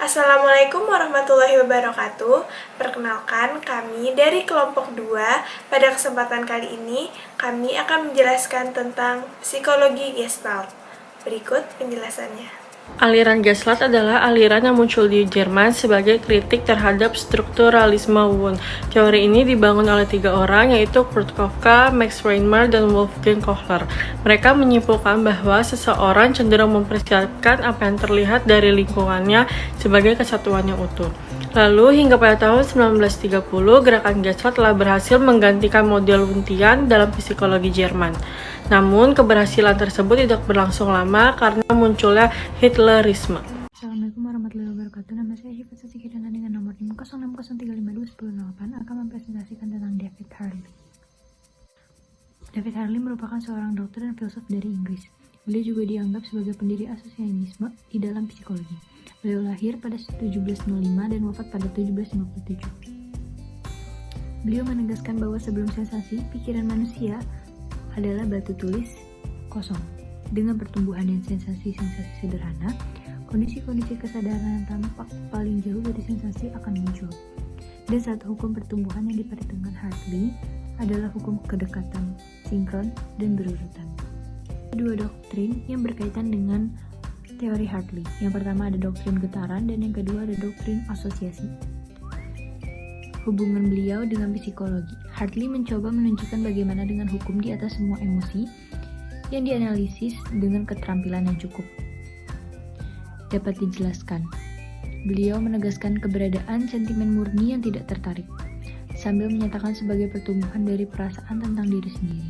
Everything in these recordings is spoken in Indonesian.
Assalamualaikum warahmatullahi wabarakatuh. Perkenalkan, kami dari kelompok 2. Pada kesempatan kali ini, kami akan menjelaskan tentang psikologi Gestalt. Berikut penjelasannya. Aliran Gestalt adalah aliran yang muncul di Jerman sebagai kritik terhadap strukturalisme Wundt. Teori ini dibangun oleh 3 orang, yaitu Kurt Kafka, Max Reinhardt, dan Wolfgang Kohler. Mereka menyimpulkan bahwa seseorang cenderung mempersiapkan apa yang terlihat dari lingkungannya sebagai kesatuan yang utuh. Lalu, hingga pada tahun 1930, gerakan Gestalt telah berhasil menggantikan model Wundtian dalam psikologi Jerman. Namun, keberhasilan tersebut tidak berlangsung lama karena munculnya Hitlerisme. Assalamualaikum warahmatullahi wabarakatuh. Nama saya Syifa Sasikirana dengan nomor 50603521008 akan mempresentasikan tentang David Hartley. David Hartley merupakan seorang dokter dan filsuf dari Inggris. Beliau juga dianggap sebagai pendiri asosiasionisme di dalam psikologi. Beliau lahir pada 1705 dan wafat pada 1757. Beliau menegaskan bahwa sebelum sensasi, pikiran manusia adalah batu tulis kosong. Dengan pertumbuhan dan sensasi-sensasi sederhana, kondisi-kondisi kesadaran yang tampak paling jauh dari sensasi akan muncul. Dan satu hukum pertumbuhan yang diperhitungkan Hartley adalah hukum kedekatan, sinkron, dan berurutan. Dua doktrin yang berkaitan dengan teori Hartley. Yang pertama ada doktrin getaran dan yang kedua ada doktrin asosiasi. Hubungan beliau dengan psikologi. Hartley mencoba menunjukkan bagaimana dengan hukum di atas semua emosi yang dianalisis dengan keterampilan yang cukup dapat dijelaskan. Beliau menegaskan keberadaan sentimen murni yang tidak tertarik, sambil menyatakan sebagai pertumbuhan dari perasaan tentang diri sendiri.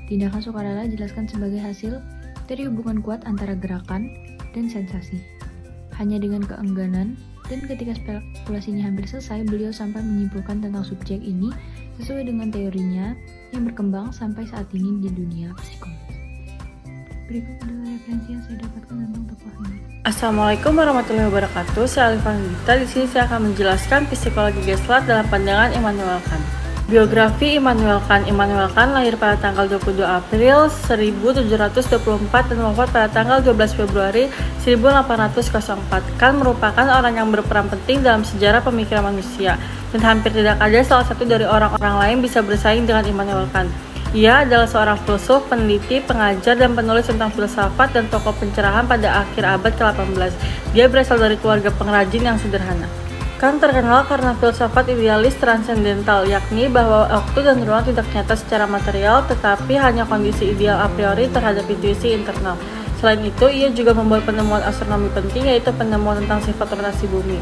Tindakan sukarela dijelaskan sebagai hasil dari hubungan kuat antara gerakan dan sensasi. Hanya dengan keengganan, dan ketika spekulasinya hampir selesai, beliau sampai menyimpulkan tentang subjek ini sesuai dengan teorinya yang berkembang sampai saat ini di dunia psikologi. Berikut adalah referensi yang saya dapatkan tentang tokoh ini. Assalamualaikum warahmatullahi wabarakatuh. Saya Alifan Gita. Di sini saya akan menjelaskan psikologi Gestalt dalam pandangan Immanuel Kant. Biografi Immanuel Kant. Immanuel Kant lahir pada tanggal 22 April 1724 dan wafat pada tanggal 12 Februari 1804. Kant merupakan orang yang berperan penting dalam sejarah pemikiran manusia, dan hampir tidak ada salah satu dari orang-orang lain bisa bersaing dengan Immanuel Kant. Ia adalah seorang filsuf, peneliti, pengajar, dan penulis tentang filsafat dan tokoh pencerahan pada akhir abad ke-18. Dia berasal dari keluarga pengrajin yang sederhana. Kant terkenal karena filsafat idealis transendental, yakni bahwa waktu dan ruang tidak nyata secara material, tetapi hanya kondisi ideal a priori terhadap intuisi internal. Selain itu, ia juga membuat penemuan astronomi penting, yaitu penemuan tentang sifat rotasi bumi,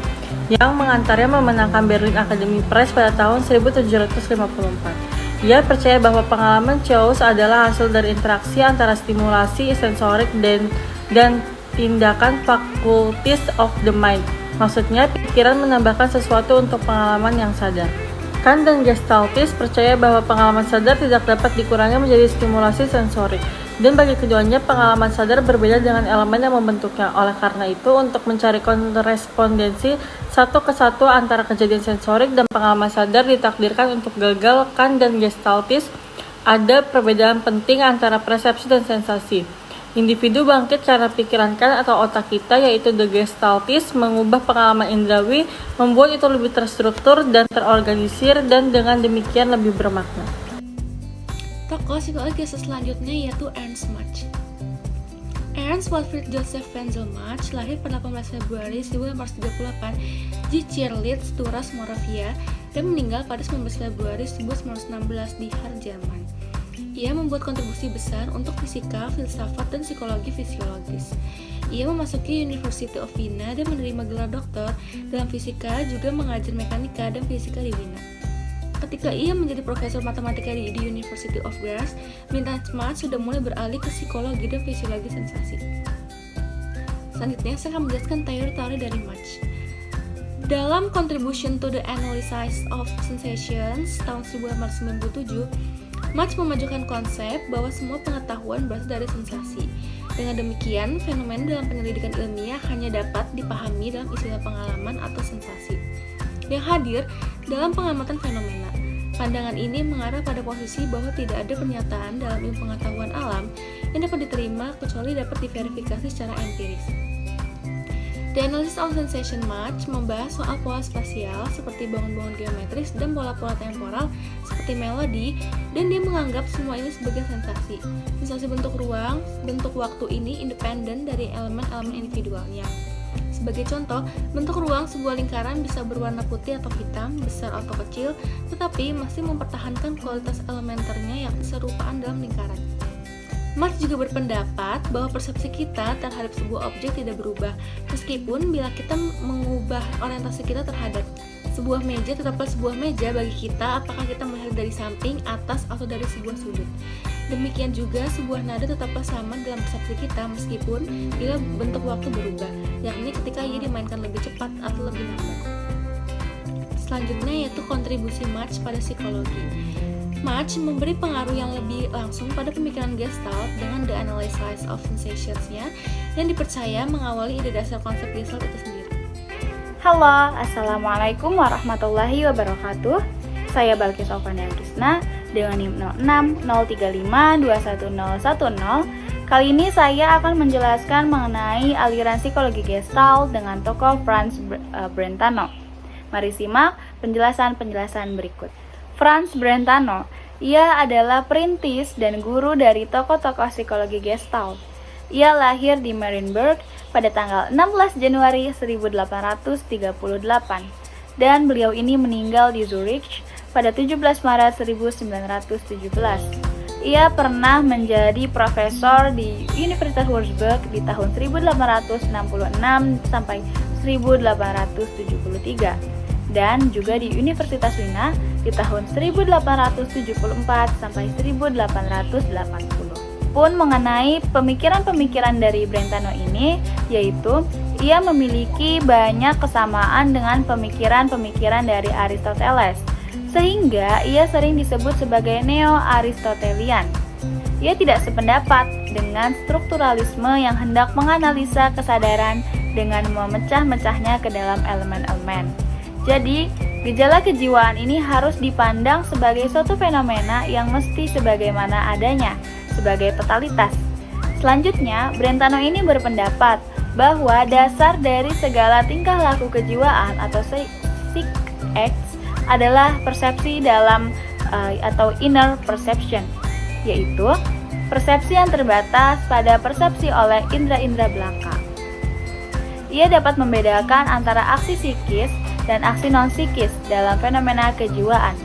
yang mengantarnya memenangkan Berlin Academy Prize pada tahun 1754. Ia percaya bahwa pengalaman chaos adalah hasil dari interaksi antara stimulasi sensorik dan tindakan faculties of the mind. Maksudnya, pikiran menambahkan sesuatu untuk pengalaman yang sadar. Kant dan Gestaltis percaya bahwa pengalaman sadar tidak dapat dikurangi menjadi stimulasi sensorik, dan bagi keduanya pengalaman sadar berbeda dengan elemen yang membentuknya. Oleh karena itu, untuk mencari korespondensi satu ke satu antara kejadian sensorik dan pengalaman sadar ditakdirkan untuk gagal. Kant dan Gestaltis ada perbedaan penting antara persepsi dan sensasi. Individu bangkit karena pikiran Kant atau otak kita, yaitu the Gestaltis, mengubah pengalaman indrawi, membuat itu lebih terstruktur dan terorganisir, dan dengan demikian lebih bermakna. Tokoh psikologi selanjutnya yaitu Ernst Mach. Ernst Walfried Joseph Wenzel Mach lahir pada 18 Februari 1838 di Zierlitz, Turas, Moravia, dan meninggal pada 19 Februari 1916 di Har, Jerman. Ia membuat kontribusi besar untuk fisika, filsafat, dan psikologi fisiologis. Ia memasuki University of Vienna dan menerima gelar doktor dalam fisika, juga mengajar mekanika dan fisika di Wina. Ketika ia menjadi profesor matematika di University of Graz, Mach sudah mulai beralih ke psikologi dan fisiologi sensasi. Selanjutnya, saya akan menjelaskan teori-teori dari Mach. Dalam Contribution to the Analysis of Sensations tahun 1897, Mach memajukan konsep bahwa semua pengetahuan berasal dari sensasi. Dengan demikian, fenomena dalam penyelidikan ilmiah hanya dapat dipahami dalam istilah pengalaman atau sensasi yang hadir dalam pengamatan fenomena. Pandangan ini mengarah pada posisi bahwa tidak ada pernyataan dalam ilmu pengetahuan alam yang dapat diterima kecuali dapat diverifikasi secara empiris. The Analysis of Sensation Match membahas soal pola spasial seperti bangun-bangun geometris dan pola-pola temporal seperti melodi, dan dia menganggap semua ini sebagai sensasi. Sensasi bentuk ruang, bentuk waktu ini independen dari elemen-elemen individualnya. Sebagai contoh, bentuk ruang sebuah lingkaran bisa berwarna putih atau hitam, besar atau kecil, tetapi masih mempertahankan kualitas elementernya yang keserupaan dalam lingkaran. Marx juga berpendapat bahwa persepsi kita terhadap sebuah objek tidak berubah, meskipun bila kita mengubah orientasi kita terhadap sebuah meja tetaplah sebuah meja bagi kita, apakah kita melihat dari samping, atas, atau dari sebuah sudut. Demikian juga sebuah nada tetaplah sama dalam persepsi kita meskipun bila bentuk waktu berubah, yakni ketika ia dimainkan lebih cepat atau lebih lambat. Selanjutnya yaitu kontribusi Marx pada psikologi. Marx memberi pengaruh yang lebih langsung pada pemikiran Gestalt dengan The Analysis of Sensations-nya yang dipercaya mengawali ide dasar konsep Gestalt itu sendiri. Halo, Assalamualaikum warahmatullahi wabarakatuh. Saya Balkis Ovania Krisna dengan NIM 0603521010. Kali ini saya akan menjelaskan mengenai aliran psikologi Gestalt dengan tokoh Franz Brentano. Mari simak penjelasan-penjelasan berikut. Franz Brentano, ia adalah perintis dan guru dari tokoh-tokoh psikologi Gestalt. Ia lahir di Marienburg pada tanggal 16 Januari 1838 dan beliau ini meninggal di Zurich pada 17 Maret 1917. Ia pernah menjadi profesor di Universitas Würzburg di tahun 1866 sampai 1873 dan juga di Universitas Wina di tahun 1874 sampai 1880. Pun mengenai pemikiran-pemikiran dari Brentano ini, yaitu ia memiliki banyak kesamaan dengan pemikiran-pemikiran dari Aristoteles, sehingga ia sering disebut sebagai neo-aristotelian. Ia tidak sependapat dengan strukturalisme yang hendak menganalisa kesadaran dengan memecah-mecahnya ke dalam elemen-elemen. Jadi, gejala kejiwaan ini harus dipandang sebagai suatu fenomena yang mesti sebagaimana adanya, sebagai totalitas. Selanjutnya, Brentano ini berpendapat bahwa dasar dari segala tingkah laku kejiwaan atau psychic acts adalah persepsi dalam atau inner perception, yaitu persepsi yang terbatas pada persepsi oleh indera-indera belaka. Ia dapat membedakan antara aksi psikis dan aksi non-psikis dalam fenomena kejiwaan.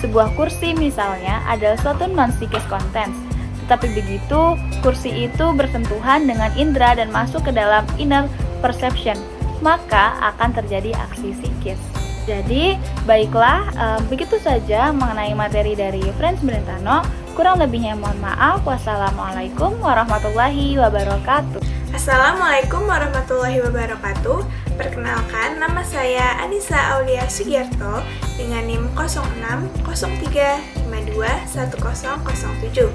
Sebuah kursi misalnya adalah suatu non-psikis contents, tetapi begitu kursi itu bersentuhan dengan indera dan masuk ke dalam inner perception, maka akan terjadi aksi psikis. Jadi, baiklah, begitu saja mengenai materi dari Franz Brentano. Kurang lebihnya mohon maaf. Wassalamualaikum warahmatullahi wabarakatuh. Assalamualaikum warahmatullahi wabarakatuh. Perkenalkan, nama saya Anissa Aulia Sugiarto dengan NIM 0603521007.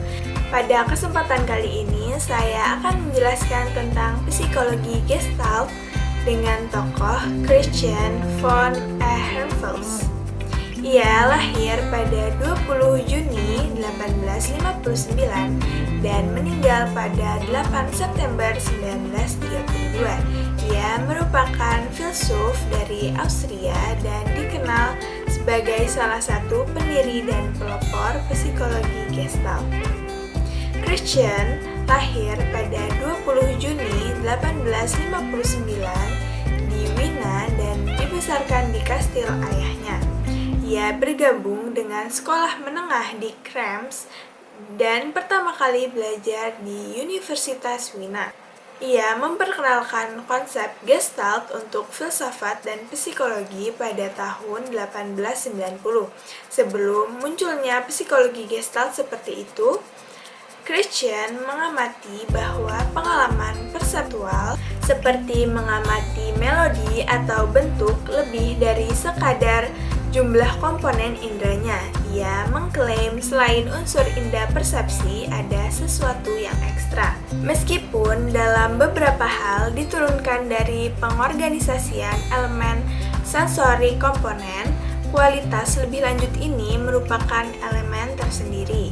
Pada kesempatan kali ini, saya akan menjelaskan tentang psikologi Gestalt dengan tokoh Christian von Ehrenfels. Ia lahir pada 20 Juni 1859 dan meninggal pada 8 September 1932. Ia merupakan filsuf dari Austria dan dikenal sebagai salah satu pendiri dan pelopor psikologi Gestalt. Christian lahir pada 20 Juni 1859 di Wina dan dibesarkan di kastil ayahnya. Ia bergabung dengan sekolah menengah di Krems dan pertama kali belajar di Universitas Wina. Ia memperkenalkan konsep Gestalt untuk filsafat dan psikologi pada tahun 1890. Sebelum munculnya psikologi Gestalt seperti itu, Christian mengamati bahwa pengalaman perseptual seperti mengamati melodi atau bentuk lebih dari sekadar jumlah komponen inderanya. Ia mengklaim selain unsur indera persepsi ada sesuatu yang ekstra. Meskipun dalam beberapa hal diturunkan dari pengorganisasian elemen sensori komponen, kualitas lebih lanjut ini merupakan elemen tersendiri.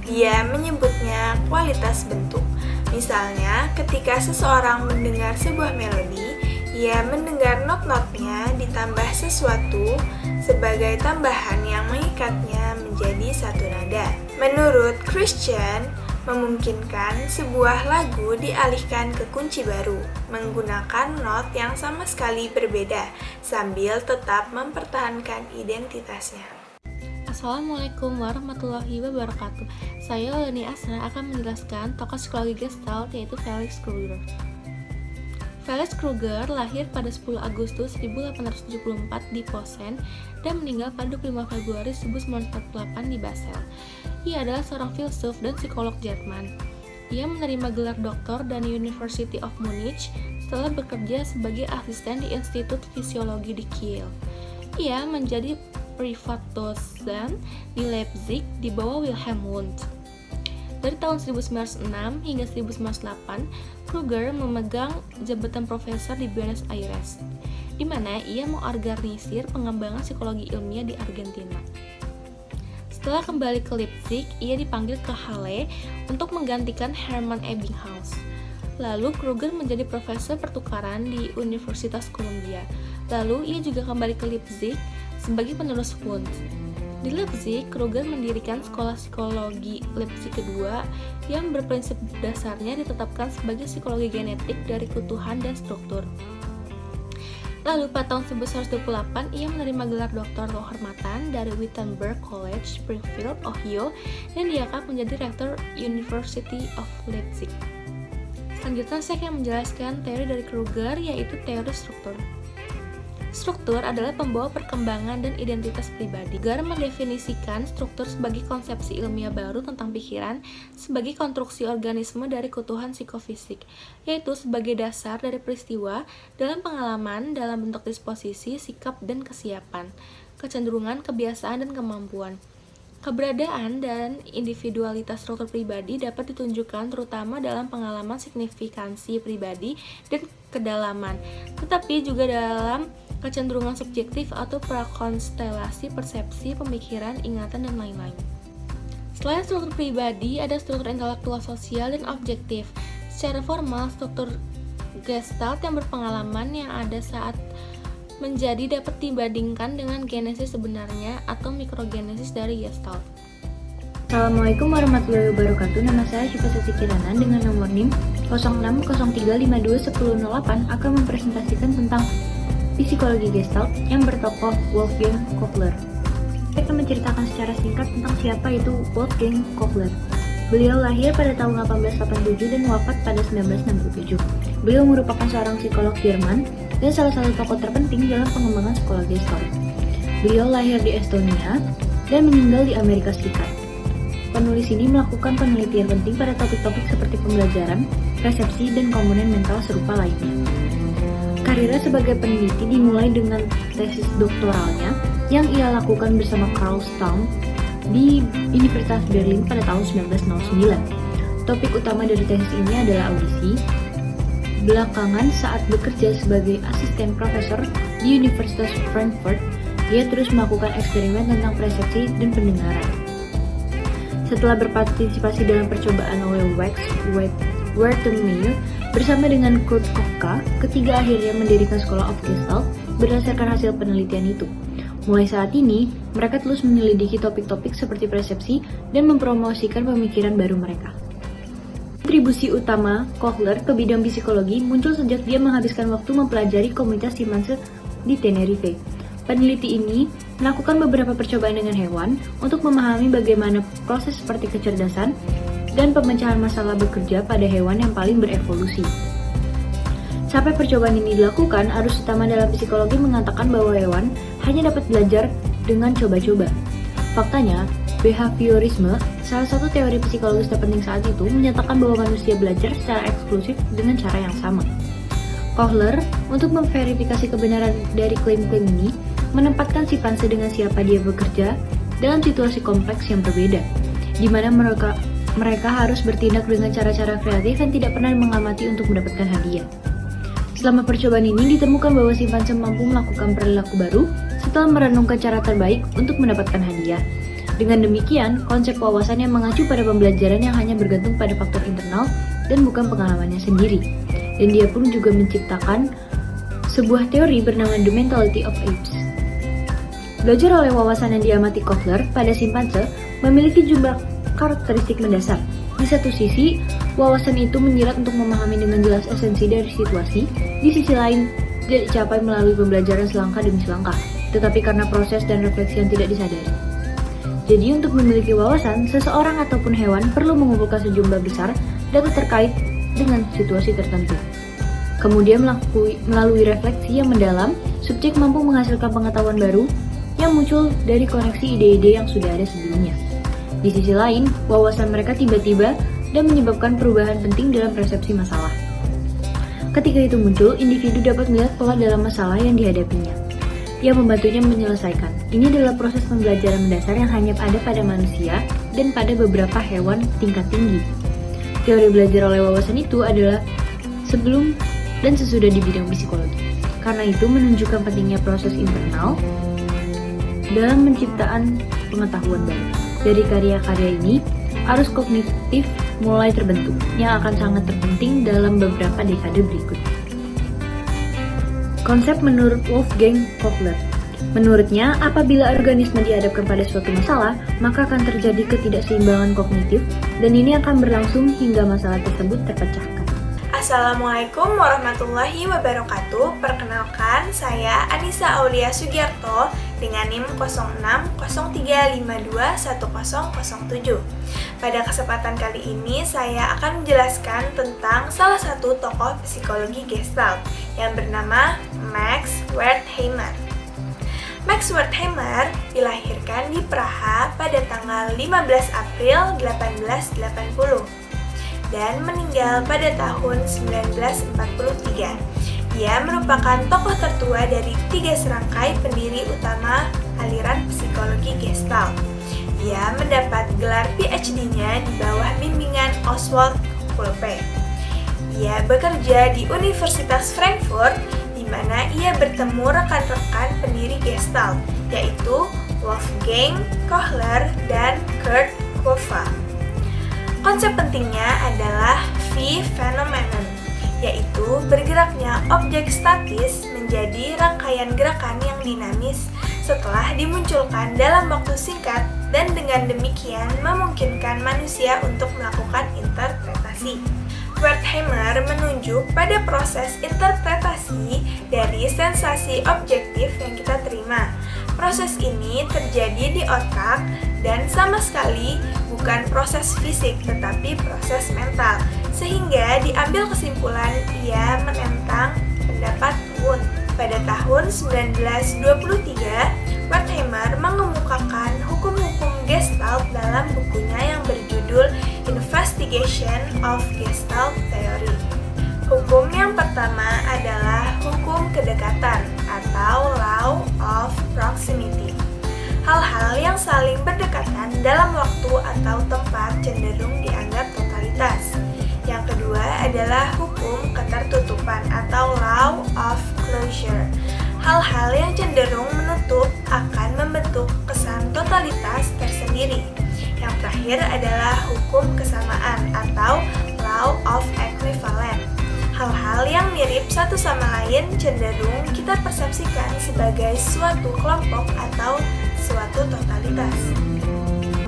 Dia menyebutnya kualitas bentuk. Misalnya, ketika seseorang mendengar sebuah melodi, Ia mendengar not-notnya ditambah sesuatu sebagai tambahan yang mengikatnya menjadi satu nada. Menurut Christian, memungkinkan sebuah lagu dialihkan ke kunci baru, menggunakan not yang sama sekali berbeda, sambil tetap mempertahankan identitasnya. Assalamualaikum warahmatullahi wabarakatuh. Saya Leni Asra akan menjelaskan tokoh psikologi Gestalt yaitu Felix Kruger. Felix Kruger lahir pada 10 Agustus 1874 di Posen dan meninggal pada 25 Februari 1948 di Basel. Ia adalah seorang filsuf dan psikolog Jerman. Ia menerima gelar doktor dari University of Munich setelah bekerja sebagai asisten di Institut Fisiologi di Kiel. Ia menjadi Privatdosen di Leipzig di bawah Wilhelm Wundt. Dari tahun 1906 hingga 1908, Kruger memegang jabatan profesor di Buenos Aires, di mana ia mengorganisir pengembangan psikologi ilmiah di Argentina. Setelah kembali ke Leipzig, ia dipanggil ke Halle untuk menggantikan Hermann Ebbinghaus. Lalu Kruger menjadi profesor pertukaran di Universitas Columbia. Lalu ia juga kembali ke Leipzig sebagai penerus Wundt. Di Leipzig, Kruger mendirikan sekolah psikologi Leipzig kedua yang berprinsip dasarnya ditetapkan sebagai psikologi genetik dari keutuhan dan struktur. Lalu pada tahun 1928 ia menerima gelar doktor kehormatan dari Wittenberg College, Springfield, Ohio, dan diangkat menjadi rektor University of Leipzig. Selanjutnya saya akan menjelaskan teori dari Kruger, yaitu teori struktur. Struktur adalah pembawa perkembangan dan identitas pribadi. Kruger mendefinisikan struktur sebagai konsepsi ilmiah baru tentang pikiran sebagai konstruksi organisme dari keutuhan psikofisik, yaitu sebagai dasar dari peristiwa dalam pengalaman dalam bentuk disposisi, sikap, dan kesiapan, kecenderungan, kebiasaan, dan kemampuan. Keberadaan dan individualitas struktur pribadi dapat ditunjukkan terutama dalam pengalaman signifikansi pribadi dan kedalaman, tetapi juga dalam kecenderungan subjektif atau prakonstelasi persepsi, pemikiran, ingatan, dan lain-lain. Selain struktur pribadi, ada struktur intelektual, sosial, dan objektif. Secara formal, struktur Gestalt yang berpengalaman yang ada saat menjadi dapat dibandingkan dengan genesis sebenarnya atau mikrogenesis dari Gestalt. Assalamualaikum warahmatullahi wabarakatuh. Nama saya Syifa Siti Kirana dengan nomor NIM 0603521008 akan mempresentasikan tentang psikologi Gestalt yang bertokoh Wolfgang Kohler. Saya akan menceritakan secara singkat tentang siapa itu Wolfgang Kohler. Beliau lahir pada tahun 1887 dan wafat pada 1967. Beliau merupakan seorang psikolog Jerman dan salah satu tokoh terpenting dalam pengembangan sekolah Gestalt. Beliau lahir di Estonia dan meninggal di Amerika Serikat. Penulis ini melakukan penelitian penting pada topik-topik seperti pembelajaran, persepsi, dan komponen mental serupa lainnya. Karirnya sebagai peneliti dimulai dengan tesis doktoralnya yang ia lakukan bersama Carl Stamm di Universitas Berlin pada tahun 1909. Topik utama dari tesis ini adalah audisi. Belakangan saat bekerja sebagai asisten profesor di Universitas Frankfurt, ia terus melakukan eksperimen tentang persepsi dan pendengaran. Setelah berpartisipasi dalam percobaan oleh Wax, Wertheimer bersama dengan Kurt Koffka, ketiga akhirnya mendirikan School of Gestalt berdasarkan hasil penelitian itu. Mulai saat ini, mereka terus menyelidiki topik-topik seperti persepsi dan mempromosikan pemikiran baru mereka. Kontribusi utama Kohler ke bidang psikologi muncul sejak dia menghabiskan waktu mempelajari komunitas simpanse di Tenerife. Peneliti ini melakukan beberapa percobaan dengan hewan untuk memahami bagaimana proses seperti kecerdasan dan pemecahan masalah bekerja pada hewan yang paling berevolusi. Sampai percobaan ini dilakukan, arus utama dalam psikologi mengatakan bahwa hewan hanya dapat belajar dengan coba-coba. Faktanya, behaviorisme, salah satu teori psikologis terpenting saat itu, menyatakan bahwa manusia belajar secara eksklusif dengan cara yang sama. Kohler, untuk memverifikasi kebenaran dari klaim-klaim ini, menempatkan simpanse dengan siapa dia bekerja dalam situasi kompleks yang berbeda, di mana mereka harus bertindak dengan cara-cara kreatif yang tidak pernah mengamati untuk mendapatkan hadiah. Selama percobaan ini ditemukan bahwa simpanse mampu melakukan perilaku baru setelah merenungkan cara terbaik untuk mendapatkan hadiah. Dengan demikian, konsep wawasan yang mengacu pada pembelajaran yang hanya bergantung pada faktor internal dan bukan pengalamannya sendiri. Dan dia pun juga menciptakan sebuah teori bernama The Mentality of Apes. Belajar oleh wawasan yang diamati Kohler pada simpanse memiliki jumlah karakteristik mendasar. Di satu sisi, wawasan itu menjerat untuk memahami dengan jelas esensi dari situasi, di sisi lain tidak dicapai melalui pembelajaran selangkah demi selangkah, tetapi karena proses dan refleksi yang tidak disadari. Jadi untuk memiliki wawasan, seseorang ataupun hewan perlu mengumpulkan sejumlah besar data terkait dengan situasi tertentu. Kemudian melalui refleksi yang mendalam, subjek mampu menghasilkan pengetahuan baru yang muncul dari koneksi ide-ide yang sudah ada sebelumnya. Di sisi lain, wawasan mereka tiba-tiba dan menyebabkan perubahan penting dalam persepsi masalah. Ketika itu muncul, individu dapat melihat pola dalam masalah yang dihadapinya, yang membantunya menyelesaikan. Ini adalah proses pembelajaran mendasar yang hanya ada pada manusia dan pada beberapa hewan tingkat tinggi. Teori belajar oleh wawasan itu adalah sebelum dan sesudah di bidang psikologi. Karena itu menunjukkan pentingnya proses internal dalam penciptaan pengetahuan baru. Dari karya-karya ini, arus kognitif mulai terbentuk, yang akan sangat terpenting dalam beberapa dekade berikut. Konsep menurut Wolfgang Kohler. Menurutnya, apabila organisme dihadapkan pada suatu masalah, maka akan terjadi ketidakseimbangan kognitif, dan ini akan berlangsung hingga masalah tersebut terpecahkan. Assalamualaikum warahmatullahi wabarakatuh. Perkenalkan, saya Anissa Aulia Sugiarto dengan NIM 0603521007. Pada kesempatan kali ini, saya akan menjelaskan tentang salah satu tokoh psikologi Gestalt yang bernama Max Wertheimer. Max Wertheimer dilahirkan di Praha pada tanggal 15 April 1880. Dan meninggal pada tahun 1943. Ia merupakan tokoh tertua dari 3 serangkai pendiri utama aliran psikologi Gestalt. Ia mendapat gelar PhD-nya di bawah bimbingan Oswald Kolbe. Ia bekerja di Universitas Frankfurt, di mana ia bertemu rekan-rekan pendiri Gestalt, yaitu Wolfgang Kohler dan Kurt Koffa. Konsep pentingnya adalah V-phenomenon, yaitu bergeraknya objek statis menjadi rangkaian gerakan yang dinamis setelah dimunculkan dalam waktu singkat dan dengan demikian memungkinkan manusia untuk melakukan interpretasi. Wertheimer menunjuk pada proses interpretasi dari sensasi objektif yang kita terima. Proses ini terjadi di otak dan sama sekali bukan proses fisik tetapi proses mental, sehingga diambil kesimpulan ia menentang pendapat Wundt. Pada tahun 1923, Wertheimer mengemukakan hukum-hukum Gestalt dalam bukunya yang berjudul Investigation of Gestalt Theory. Hukum yang pertama adalah hukum kedekatan atau Law of Proximity. Hal-hal yang saling berdekatan dalam waktu atau tempat cenderung dianggap totalitas. Yang kedua adalah hukum ketertutupan atau Law of Closure. Hal-hal yang cenderung menutup akan membentuk kesan totalitas tersendiri. Yang terakhir adalah hukum kesamaan atau Law of Equivalence. Hal-hal yang mirip satu sama lain cenderung kita persepsikan sebagai suatu kelompok atau suatu totalitas.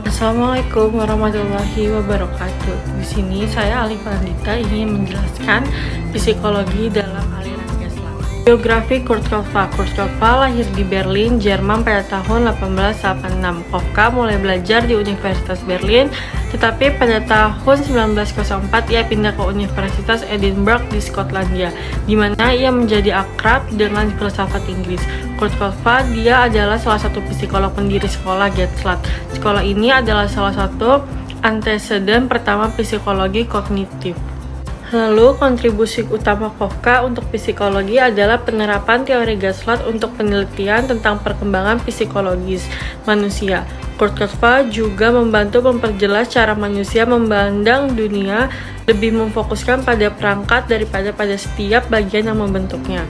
Assalamualaikum warahmatullahi wabarakatuh. Di sini saya Alif Andita ingin menjelaskan psikologi dalam aliran Gestalt. Biografi Kurt Koffa. Kurt Koffa lahir di Berlin, Jerman pada tahun 1886. Koffa mulai belajar di Universitas Berlin, tetapi pada tahun 1904 ia pindah ke Universitas Edinburgh di Skotlandia, di mana ia menjadi akrab dengan filsafat Inggris. Kurt Koffa dia adalah salah satu psikolog pendiri sekolah Gestalt. Sekolah ini adalah salah satu anteseden pertama psikologi kognitif. Lalu, kontribusi utama Kofka untuk psikologi adalah penerapan teori Gestalt untuk penelitian tentang perkembangan psikologis manusia. Kurt Kofka juga membantu memperjelas cara manusia memandang dunia, lebih memfokuskan pada perangkat daripada pada setiap bagian yang membentuknya.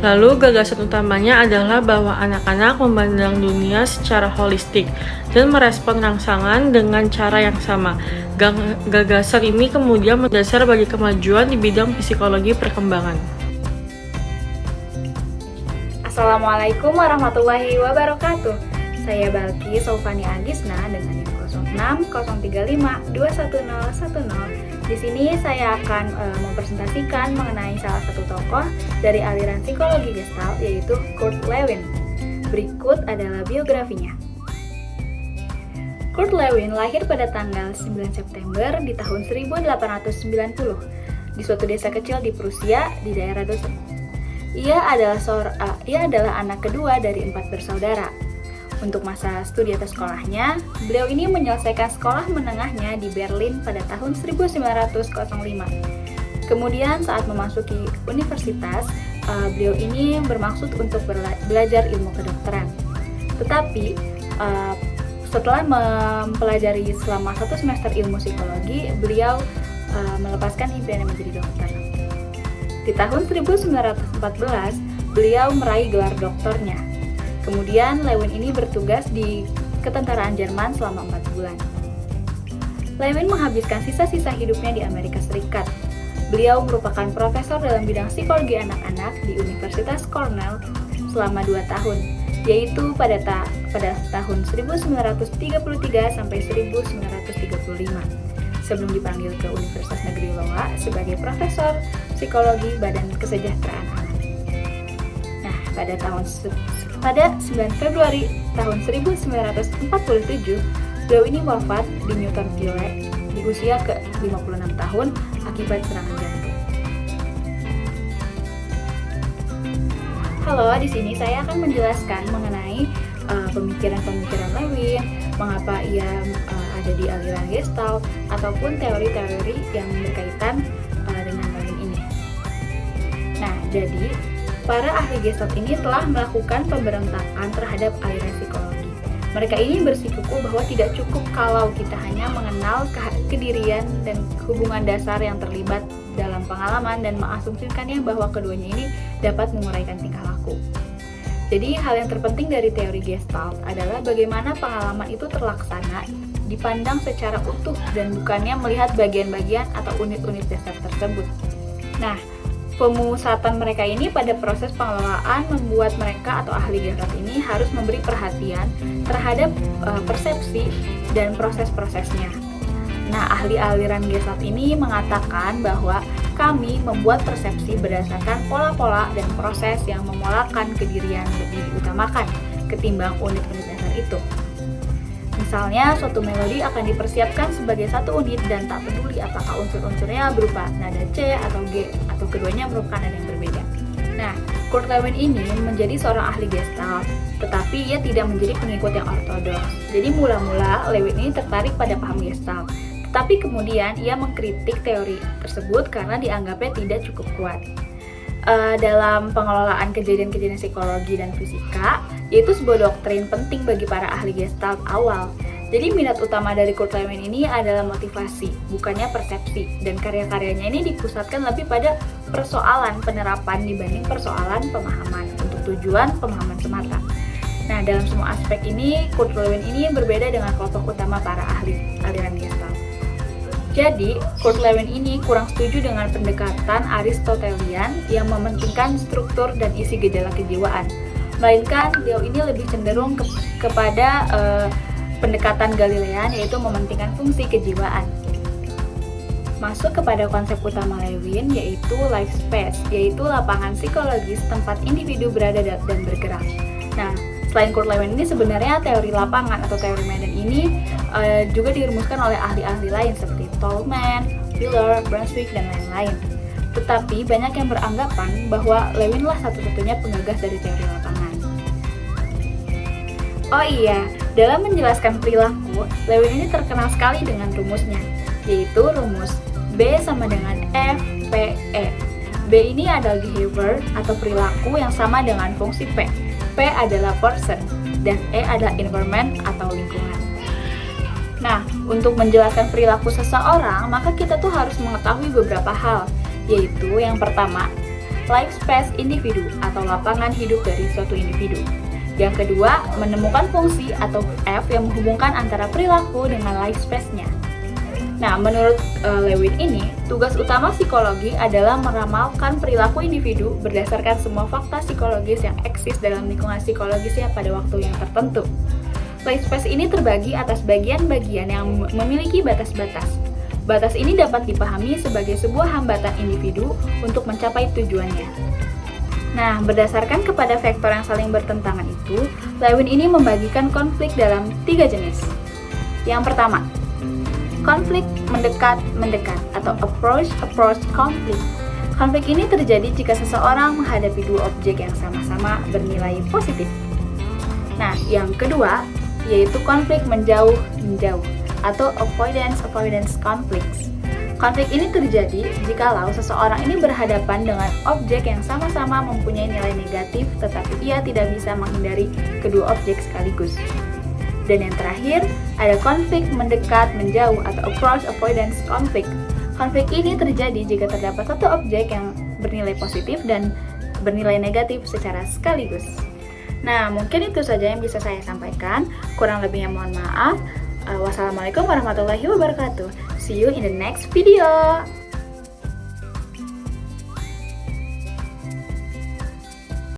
Lalu, gagasan utamanya adalah bahwa anak-anak memandang dunia secara holistik dan merespon rangsangan dengan cara yang sama. Gagasan ini kemudian mendasar bagi kemajuan di bidang psikologi perkembangan. Assalamualaikum warahmatullahi wabarakatuh. Saya Balki Saufani Agisna dengan NIM 0603521010. Di sini saya akan mempresentasikan mengenai salah satu tokoh dari aliran psikologi Gestalt, yaitu Kurt Lewin. Berikut adalah biografinya. Kurt Lewin lahir pada tanggal 9 September di tahun 1890 di suatu desa kecil di Prusia di daerah Dessau. Ia adalah anak kedua dari 4 bersaudara. Untuk masa studi atau sekolahnya, beliau ini menyelesaikan sekolah menengahnya di Berlin pada tahun 1905. Kemudian saat memasuki universitas, beliau ini bermaksud untuk belajar ilmu kedokteran. Tetapi setelah mempelajari selama 1 semester ilmu psikologi, beliau melepaskan impiannya menjadi dokter. Di tahun 1914, beliau meraih gelar doktornya. Kemudian Lewin ini bertugas di ketentaraan Jerman selama 4 bulan. Lewin menghabiskan sisa-sisa hidupnya di Amerika Serikat. Beliau merupakan profesor dalam bidang psikologi anak-anak di Universitas Cornell selama 2 tahun, yaitu pada tahun 1933 sampai 1935. Sebelum dipanggil ke Universitas Negeri Iowa sebagai profesor psikologi Badan Kesejahteraan Anak. Nah, pada 9 Februari tahun 1947, beliau ini wafat di Newton-Ville di usia ke-56 tahun akibat serangan jantung. Halo, di sini saya akan menjelaskan mengenai pemikiran-pemikiran Lewin, mengapa ia ada di aliran Gestalt, ataupun teori-teori yang berkaitan dengan Lewin ini. Nah, jadi para ahli Gestalt ini telah melakukan pemberontakan terhadap aliran psikologi. Mereka ini bersikukuh bahwa tidak cukup kalau kita hanya mengenal kedirian dan hubungan dasar yang terlibat dalam pengalaman dan mengasumsikannya bahwa keduanya ini dapat menguraikan tingkah laku. Jadi hal yang terpenting dari teori Gestalt adalah bagaimana pengalaman itu terlaksana dipandang secara utuh dan bukannya melihat bagian-bagian atau unit-unit dasar tersebut. Nah, pemusatan mereka ini pada proses pengelolaan membuat mereka atau ahli Gestalt ini harus memberi perhatian terhadap persepsi dan proses-prosesnya. Nah, ahli aliran Gestalt ini mengatakan bahwa kami membuat persepsi berdasarkan pola-pola dan proses yang memolakan kedirian lebih diutamakan ketimbang unit-unit dasar itu. Misalnya, suatu melodi akan dipersiapkan sebagai satu unit dan tak peduli apakah unsur-unsurnya berupa nada C atau G atau keduanya merupakan nada yang berbeda. Nah, Kurt Lewin ini menjadi seorang ahli Gestalt, tetapi ia tidak menjadi pengikut yang ortodoks. Jadi mula-mula Lewin ini tertarik pada paham Gestalt, tetapi kemudian ia mengkritik teori tersebut karena dianggapnya tidak cukup kuat. Dalam pengelolaan kejadian-kejadian psikologi dan fisika, yaitu sebuah doktrin penting bagi para ahli Gestalt awal. Jadi minat utama dari Kurt Lewin ini adalah motivasi, bukannya persepsi, dan karya-karyanya ini dipusatkan lebih pada persoalan penerapan dibanding persoalan pemahaman untuk tujuan pemahaman semata. Nah, dalam semua aspek ini, Kurt Lewin ini berbeda dengan kelompok utama para ahli aliran Gestalt. Jadi, Kurt Lewin ini kurang setuju dengan pendekatan Aristotelian yang mementingkan struktur dan isi gejala kejiwaan. Melainkan, beliau ini lebih cenderung kepada pendekatan Galilean, yaitu mementingkan fungsi kejiwaan. Masuk kepada konsep utama Lewin, yaitu life space, yaitu lapangan psikologis tempat individu berada dan bergerak. Nah, selain Kurt Lewin ini sebenarnya teori lapangan atau teori medan ini juga dirumuskan oleh ahli-ahli lain seperti Tolman, Wheeler, Brunswick, dan lain-lain. Tetapi banyak yang beranggapan bahwa Lewinlah satu-satunya penggagas dari teori lapangan. Oh iya, dalam menjelaskan perilaku, Lewin ini terkenal sekali dengan rumusnya, yaitu rumus B sama dengan F, P, E. B ini adalah behavior atau perilaku yang sama dengan fungsi P. P adalah person, dan E adalah environment atau lingkungan. Nah, untuk menjelaskan perilaku seseorang, maka kita tuh harus mengetahui beberapa hal, yaitu yang pertama, life space individu atau lapangan hidup dari suatu individu. Yang kedua, menemukan fungsi atau F yang menghubungkan antara perilaku dengan life space-nya. Nah, menurut Lewin ini, tugas utama psikologi adalah meramalkan perilaku individu berdasarkan semua fakta psikologis yang eksis dalam lingkungan psikologisnya pada waktu yang tertentu. Play space ini terbagi atas bagian-bagian yang memiliki batas-batas. Batas ini dapat dipahami sebagai sebuah hambatan individu untuk mencapai tujuannya. Nah, berdasarkan kepada vektor yang saling bertentangan itu, Lewin ini membagikan konflik dalam 3 jenis. Yang pertama, konflik mendekat-mendekat atau approach conflict. Konflik ini terjadi jika seseorang menghadapi dua objek yang sama-sama bernilai positif. Nah, yang kedua yaitu konflik menjauh-menjauh atau avoidance conflicts. Konflik ini terjadi jikalau seseorang ini berhadapan dengan objek yang sama-sama mempunyai nilai negatif tetapi ia tidak bisa menghindari kedua objek sekaligus. Dan yang terakhir, ada konflik mendekat-menjauh atau approach avoidance conflict. Konflik ini terjadi jika terdapat satu objek yang bernilai positif dan bernilai negatif secara sekaligus. Nah, mungkin itu saja yang bisa saya sampaikan. Kurang lebihnya mohon maaf. Wassalamualaikum warahmatullahi wabarakatuh. See you in the next video.